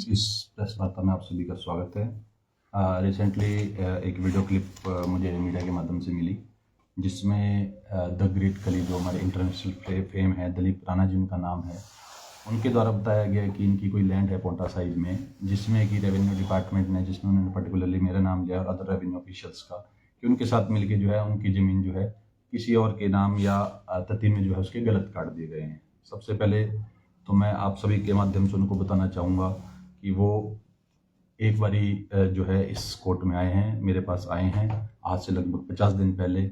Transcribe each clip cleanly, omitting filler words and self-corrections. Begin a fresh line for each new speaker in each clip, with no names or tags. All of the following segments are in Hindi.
इस प्रेस वार्ता में आप सभी का स्वागत है। रिसेंटली एक वीडियो क्लिप मुझे मीडिया के माध्यम से मिली, जिसमें द ग्रेट खली, जो हमारे इंटरनेशनल फेम है, दलीप राणा जी उनका नाम है, उनके द्वारा बताया गया कि इनकी कोई लैंड है पोंटा साहिब में, जिसमें कि रेवेन्यू डिपार्टमेंट ने, जिसमें उन्होंने पर्टिकुलरली मेरा नाम लिया और अदर रेवेन्यू ऑफिशियल्स का, कि उनके साथ मिलके जो है उनकी ज़मीन जो है किसी और के नाम या तथ्य में जो है उसके गलत काट दिए गए हैं। सबसे पहले तो मैं आप सभी के माध्यम से उनको बताना चाहूँगा कि वो एक बारी जो है इस कोर्ट में आए हैं, मेरे पास आए हैं आज से लगभग 50 दिन पहले,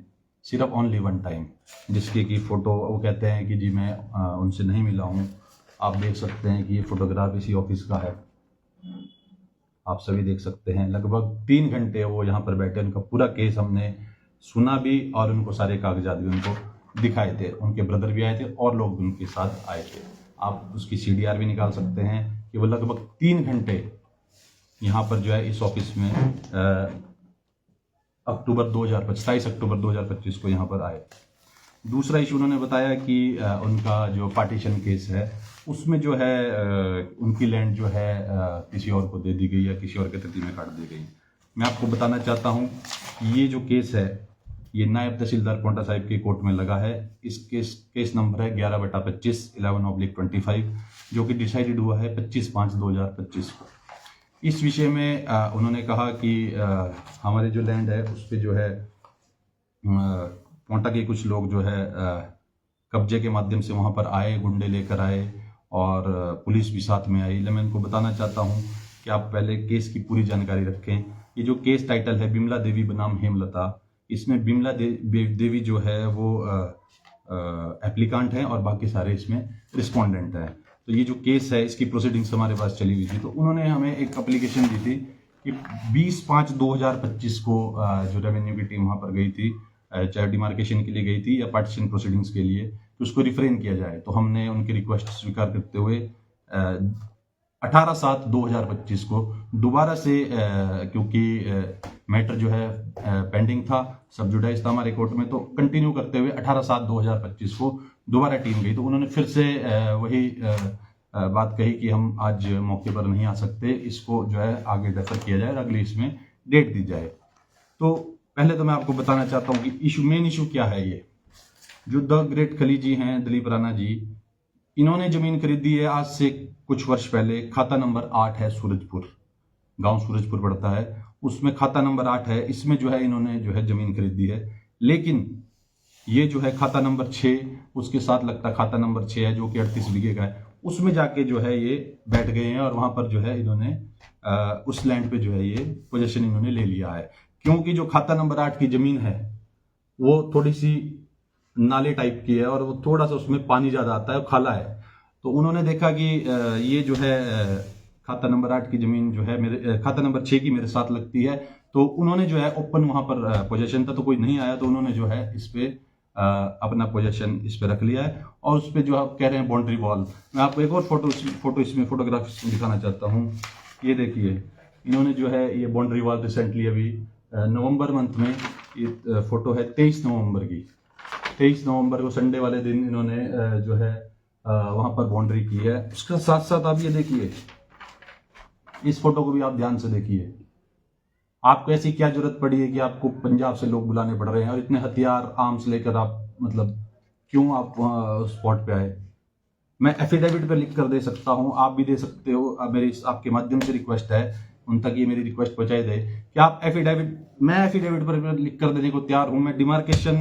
सिर्फ ओनली वन टाइम, जिसकी कि फ़ोटो वो कहते हैं कि जी मैं उनसे नहीं मिला हूँ। आप देख सकते हैं कि ये फ़ोटोग्राफ इसी ऑफिस का है, आप सभी देख सकते हैं। लगभग 3 घंटे वो यहाँ पर बैठे, उनका पूरा केस हमने सुना भी और उनको सारे कागजात भी उनको दिखाए थे। उनके ब्रदर भी आए थे और लोग भी उनके साथ आए थे। आप उसकी CDR भी निकाल सकते हैं कि वो लगभग 3 घंटे यहाँ पर जो है इस ऑफिस में अक्टूबर 2025 को यहाँ पर आए। दूसरा इशू उन्होंने बताया कि उनका जो पार्टीशन केस है उसमें जो है उनकी लैंड जो है किसी और को दे दी गई या किसी और के तथ्य में काट दी गई। मैं आपको बताना चाहता हूँ कि ये जो केस है ये नायब तहसीलदार पोंटा साहिब के कोर्ट में लगा है। इस केस नंबर है 11/25 11/25, जो कि डिसाइडेड हुआ है 25/5/2025 को। इस विषय में उन्होंने कहा कि हमारी जो लैंड है उस पर जो है पोंटा के कुछ लोग जो है कब्जे के माध्यम से वहाँ पर आए, गुंडे लेकर आए और पुलिस भी साथ में आई। मैं इनको बताना चाहता हूँ कि आप पहले केस की पूरी जानकारी रखें। ये जो केस टाइटल है बिमला देवी बनाम हेमलता, इसमें बिमला देवी जो है वो एप्लीकांट हैं और बाकी सारे इसमें रिस्पोंडेंट हैं। तो ये जो केस है इसकी प्रोसीडिंग्स हमारे पास चली हुई थी, तो उन्होंने हमें एक एप्लीकेशन दी थी कि 20/5/2025 को जो रेवेन्यू की टीम वहाँ पर गई थी, चाहे डिमार्केशन के लिए गई थी या पार्टीशन प्रोसीडिंग्स के लिए, तो उसको रिफ्रेन किया जाए। तो हमने उनकी रिक्वेस्ट स्वीकार करते हुए 18/7/2025 को दोबारा से क्योंकि मैटर जो है पेंडिंग था, सब जुडाइज था हमारे कोर्ट में, तो कंटिन्यू करते हुए 18/7/2025 को दोबारा टीम गई। तो उन्होंने फिर से वही बात कही कि हम आज मौके पर नहीं आ सकते, इसको जो है आगे रेफर किया जाए और अगली इसमें डेट दी जाए। तो पहले तो मैं आपको बताना चाहता हूँ कि मेन इशू क्या है। ये जो द ग्रेट खली जी हैं, दलीप राणा जी, इन्होंने जमीन खरीदी है आज से कुछ वर्ष पहले। खाता नंबर 8 है, सूरजपुर, गांव सूरजपुर पड़ता है, उसमें खाता नंबर 8 है। इसमें जो है इन्होंने जो है जमीन खरीदी है, लेकिन ये जो है खाता नंबर 6 उसके साथ लगता खाता नंबर 6 है, जो कि 38 बीघे का है, उसमें जाके जो है ये बैठ गए हैं और वहां पर जो है इन्होंने उस लैंड पे जो है ये पोजीशन इन्होंने ले लिया है। क्योंकि जो खाता नंबर 8 की जमीन है वो थोड़ी सी नाले टाइप की है और वो थोड़ा सा उसमें पानी ज्यादा आता है, खाला है। तो उन्होंने देखा कि ये जो है खाता नंबर 8 की जमीन जो है मेरे खाता नंबर 6 की मेरे साथ लगती है, तो उन्होंने जो है ओपन वहां पर पोजीशन था, तो कोई नहीं आया, तो उन्होंने जो है इस पे अपना पोजीशन इस पे रख लिया है। और उस पे जो आप कह रहे हैं बाउंड्री वॉल, मैं आपको एक और फोटोग्राफ दिखाना चाहता हूँ। ये देखिए, इन्होंने जो है ये बाउंड्री वॉल रिसेंटली अभी नवंबर मंथ में, ये फोटो है 23 नवंबर की, 23 नवंबर को संडे वाले दिन इन्होंने जो है वहां पर बाउंड्री की है। उसके साथ साथ आप ये देखिए, इस फोटो को भी आप ध्यान से देखिए। आपको ऐसी क्या जरूरत पड़ी है कि आपको पंजाब से लोग बुलाने पड़ रहे हैं और इतने हथियार आर्म्स लेकर आप, मतलब क्यों आप स्पॉट पे आए? मैं एफिडेविट पे लिख कर दे सकता हूं, आप भी दे सकते हो। मेरी आपके माध्यम से रिक्वेस्ट है उन तक ये मेरी रिक्वेस्ट पहुंचाई दे कि आप मैं एफिडेविट पर लिख कर देने को तैयार हूं। मैं डिमार्केशन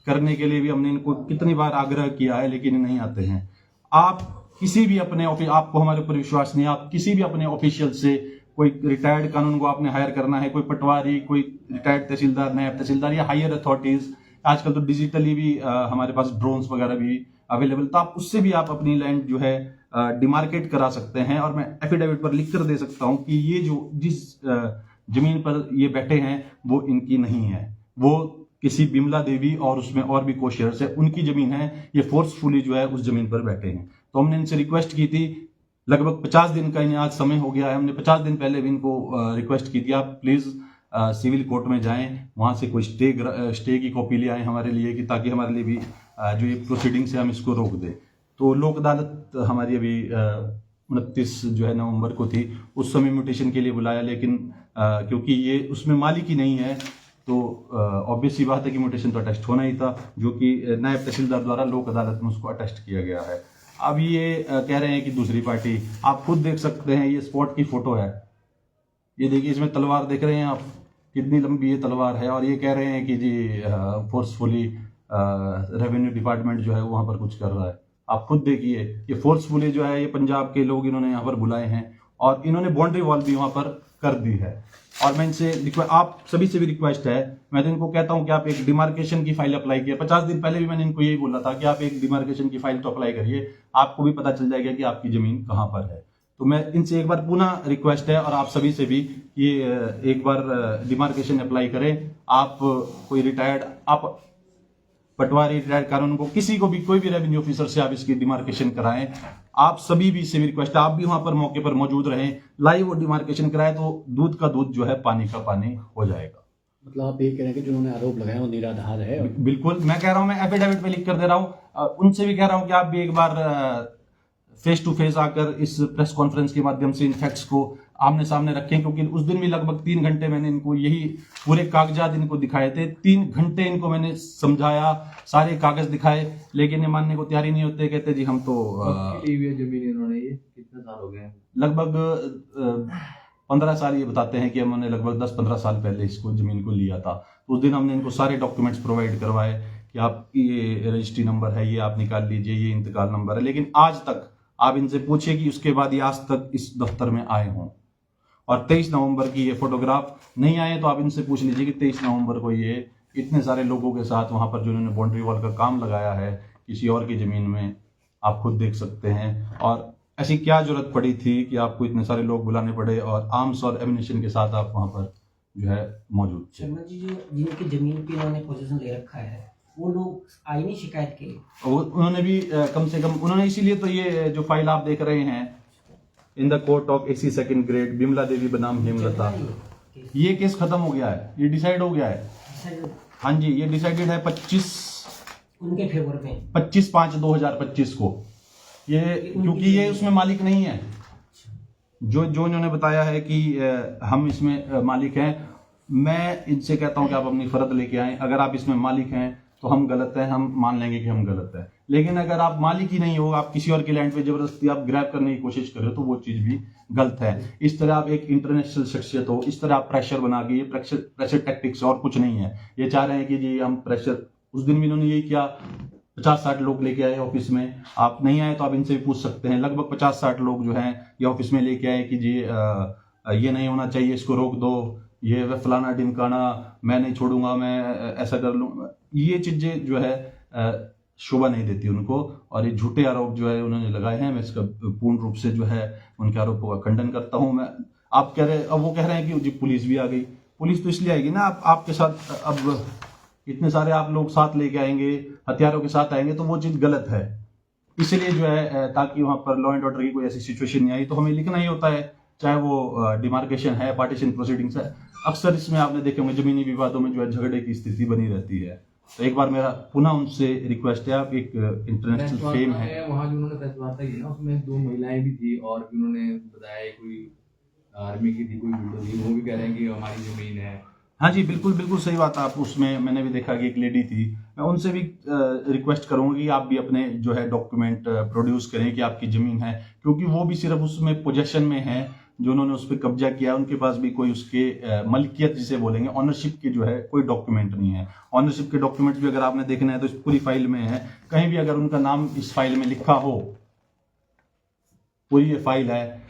करने के लिए भी हमने इनको कितनी बार आग्रह किया है, लेकिन नहीं आते हैं। आप किसी भी अपने ऑफिस, आपको हमारे ऊपर विश्वास नहीं, आप किसी भी अपने ऑफिशियल से, कोई रिटायर्ड कानून को आपने हायर करना है, कोई पटवारी, कोई रिटायर्ड तहसीलदार, नायब तहसीलदार या हायर अथॉरिटीज, आजकल तो डिजिटली भी हमारे पास ड्रोन्स वगैरह भी अवेलेबल, तो आप उससे भी आप अपनी लैंड जो है डिमार्केट करा सकते हैं। और मैं एफिडेविट पर लिख कर दे सकता हूं कि ये जो जिस जमीन पर ये बैठे हैं वो इनकी नहीं है, वो किसी बिमला देवी और उसमें और भी कोशेयर्स है, उनकी जमीन है। ये फोर्सफुली जो है उस जमीन पर बैठे हैं। तो हमने इनसे रिक्वेस्ट की थी, लगभग 50 दिन का इन्हें आज समय हो गया है। हमने 50 दिन पहले भी इनको रिक्वेस्ट की थी, आप प्लीज सिविल कोर्ट में जाएं, वहां से कोई स्टे की कॉपी ले आए हमारे लिए, कि ताकि हमारे लिए भी जो ये प्रोसीडिंग्स है हम इसको रोक दें। तो लोक अदालत हमारी अभी 29 जो है नवंबर को थी, उस समय म्यूटेशन के लिए बुलाया, लेकिन क्योंकि ये उसमें मालिक ही नहीं है तो ऑब्वियस सी बात है कि म्यूटेशन तो अटेस्ट होना ही था, जो कि नायब तहसीलदार द्वारा लोक अदालत में उसको अटेस्ट किया गया है। अब ये कह रहे हैं कि दूसरी पार्टी, आप खुद देख सकते हैं, ये स्पॉट की फोटो है, ये देखिए इसमें तलवार देख रहे हैं आप, कितनी लंबी ये तलवार है, और ये कह रहे हैं कि जी फोर्सफुली रेवेन्यू डिपार्टमेंट जो है वहाँ पर कुछ कर रहा है। आप खुद देखिए, ये फोर्सफुली जो है ये पंजाब के लोग इन्होंने यहाँ पर बुलाए हैं और इन्होंने बाउंड्री वॉल भी वहाँ पर कर दी है। और मैं इनसे आप सभी से भी रिक्वेस्ट है, मैं तो इनको कहता हूँ कि आप एक डिमार्केशन की फाइल अप्लाई किया। 50 दिन पहले भी मैंने इनको यही बोला था कि आप एक डिमार्केशन की फाइल तो अप्लाई करिए, आपको भी पता चल जाएगा कि आपकी जमीन कहाँ पर है। तो मैं इनसे एक बार पुनः रिक्वेस्ट है, और आप सभी से भी, ये एक बार डिमार्केशन अप्लाई करें। आप कोई रिटायर्ड, आप पटवारी, रिटायर्ड कानून को, किसी को भी, कोई भी रेवेन्यू ऑफिसर से आप इसकी डिमार्केशन कराएं। आप सभी भी से भी रिक्वेस्ट है, आप भी वहां पर मौके पर मौजूद रहें, लाइव वो डिमार्केशन कराएं, तो दूध का दूध जो है पानी का पानी हो जाएगा।
मतलब आप ये कह रहे हैं कि जिन्होंने आरोप लगाया वो निराधार है?
बिल्कुल, मैं कह रहा हूं, मैं एफिडेविट पे लिख कर दे रहा हूं, उनसे भी कह रहा हूं कि आप भी एक बार फेस टू फेस आकर इस प्रेस कॉन्फ्रेंस के माध्यम से इन फैक्ट्स को आमने सामने रखें, क्योंकि उस दिन भी लगभग 3 घंटे मैंने इनको यही पूरे कागजात इनको दिखाए थे। 3 घंटे इनको मैंने समझाया, सारे कागज दिखाए, लेकिन ये मानने को तैयार ही नहीं होते। कहते जी हम तो
जमीन इन्होंने, ये कितने साल हो गए?
लगभग 15 साल ये बताते हैं कि हमने लगभग 10-15 साल पहले इसको जमीन को लिया था। उस दिन हमने इनको सारे डॉक्यूमेंट्स प्रोवाइड करवाए कि आप ये रजिस्ट्री नंबर है, ये आप निकाल लीजिए, ये इंतकाल नंबर है। लेकिन आज तक आप इनसे पूछिए कि उसके बाद ये आज तक इस दफ्तर में आए हों। और 23 नवंबर की ये फोटोग्राफ नहीं आए तो आप इनसे पूछ लीजिए कि 23 नवंबर को ये इतने सारे लोगों के साथ वहां पर जो इन्होंने बाउंड्री वॉल का काम लगाया है किसी और की जमीन में, आप खुद देख सकते हैं। और ऐसी क्या जरूरत पड़ी थी कि आपको इतने सारे लोग बुलाने पड़े और आर्म्स और एमिनेशन के साथ आप वहां पर जो है मौजूद थे।
शर्मा जी, जो जिनकी जमीन पे इन्होंने पोजीशन ले रखा है, वो लोग आई नहीं शिकायत के लिए?
उन्होंने भी कम से कम, उन्होंने इसीलिए तो ये जो फाइल आप देख रहे हैं, in the court of AC second grade Bimla Devi बनाम हेमलता, ये केस खत्म हो गया है, ये डिसाइड हो गया है। हाँ जी, ये डिसाइडेड है 25
उनके फेवर में,
25/5/2025 को। ये क्योंकि ये उसमें मालिक नहीं है, जो इन्होंने बताया है कि हम इसमें मालिक हैं। मैं इनसे कहता हूं कि आप अपनी फर्द लेके आए, अगर आप इसमें मालिक हैं तो हम गलत हैं, हम मान लेंगे कि हम गलत हैं। लेकिन अगर आप मालिक ही नहीं हो, आप किसी और के लैंड पे जबरदस्ती आप ग्रैब करने की कोशिश कर रहे हो, तो वो चीज भी गलत है। इस तरह आप एक इंटरनेशनल शख्सियत हो, इस तरह आप प्रेशर बना के, ये प्रेशर टैक्टिक्स और कुछ नहीं है। ये चाह रहे हैं कि जी हम प्रेशर, उस दिन भी इन्होंने यही किया, 50-60 लोग लेके आए ऑफिस में। आप नहीं आए तो आप इनसे भी पूछ सकते हैं, लगभग 50-60 लोग जो हैं ये ऑफिस में लेके आए कि जी ये नहीं होना चाहिए, इसको रोक दो, ये फलाना ढिमकाना, मैं नहीं छोड़ूंगा, मैं ऐसा कर लूंगा। ये चीजें जो है शोभा नहीं देती उनको, और ये झूठे आरोप जो है उन्होंने लगाए हैं। मैं इसका पूर्ण रूप से जो है उनके आरोपों का खंडन करता हूं। मैं, आप कह रहे, अब वो कह रहे हैं कि जी पुलिस भी आ गई। पुलिस तो इसलिए आएगी ना, आपके साथ अब इतने सारे आप लोग साथ लेके आएंगे, हथियारों के साथ आएंगे, तो वो चीज गलत है। इसलिए जो है ताकि वहां पर लॉ एंड ऑर्डर की कोई ऐसी सिचुएशन नहीं आई, तो हमें लिखना ही होता है, चाहे वो डिमार्केशन है, पार्टीशन प्रोसीडिंग्स है। अक्सर इसमें आपने देखे होंगे जमीनी विवादों में जो है झगड़े की स्थिति बनी रहती है। तो एक बार मेरा पुनः उनसे रिक्वेस्ट है, आप एक इंटरनेशनल फेम है
वहाँ जो उन्होंने प्रेस वार्ता की ना, उसमें 2 महिलाएं भी थी, और भी उन्होंने बताया कोई आर्मी की थी, कोई विडो थी, वो भी कह रहे हैं कि हमारी जमीन है।
हाँ जी, बिल्कुल बिल्कुल सही बात है। आप उसमें मैंने भी देखा कि एक लेडी थी। मैं उनसे भी रिक्वेस्ट करूंगा कि आप भी अपने जो है डॉक्यूमेंट प्रोड्यूस करें कि आपकी जमीन है, क्योंकि वो भी सिर्फ उसमें पोजेशन में है, जो उन्होंने उस पर कब्जा किया, उनके पास भी कोई उसके मलकियत जिसे बोलेंगे, ऑनरशिप के जो है कोई डॉक्यूमेंट नहीं है। ऑनरशिप के डॉक्यूमेंट भी अगर आपने देखना है तो इस पूरी फाइल में है, कहीं भी अगर उनका नाम इस फाइल में लिखा हो, पूरी ये फाइल है।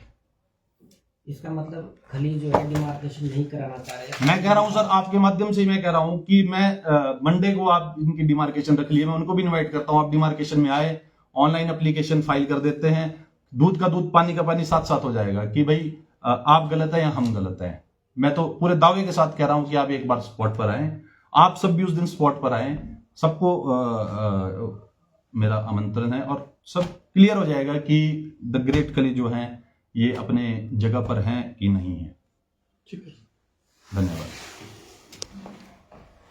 इसका मतलब खाली जो है डिमार्केशन नहीं कराना चाह रहे।
मैं कह रहा हूं सर, आपके माध्यम से मैं कह रहा हूं कि मैं मंडे को आप इनकी डिमार्केशन रख लिए, मैं उनको भी इनवाइट करता हूं, आप डिमार्केशन में आए, ऑनलाइन एप्लीकेशन फाइल कर देते हैं, दूध का दूध पानी का पानी साथ साथ हो जाएगा कि भाई आप गलत है या हम गलत हैं। मैं तो पूरे दावे के साथ कह रहा हूं कि आप एक बार स्पॉट पर आए, आप सब भी उस दिन स्पॉट पर आए, सबको मेरा आमंत्रण है, और सब क्लियर हो जाएगा कि द ग्रेट खली जो हैं ये अपने जगह पर हैं कि नहीं है।
ठीक है,
धन्यवाद।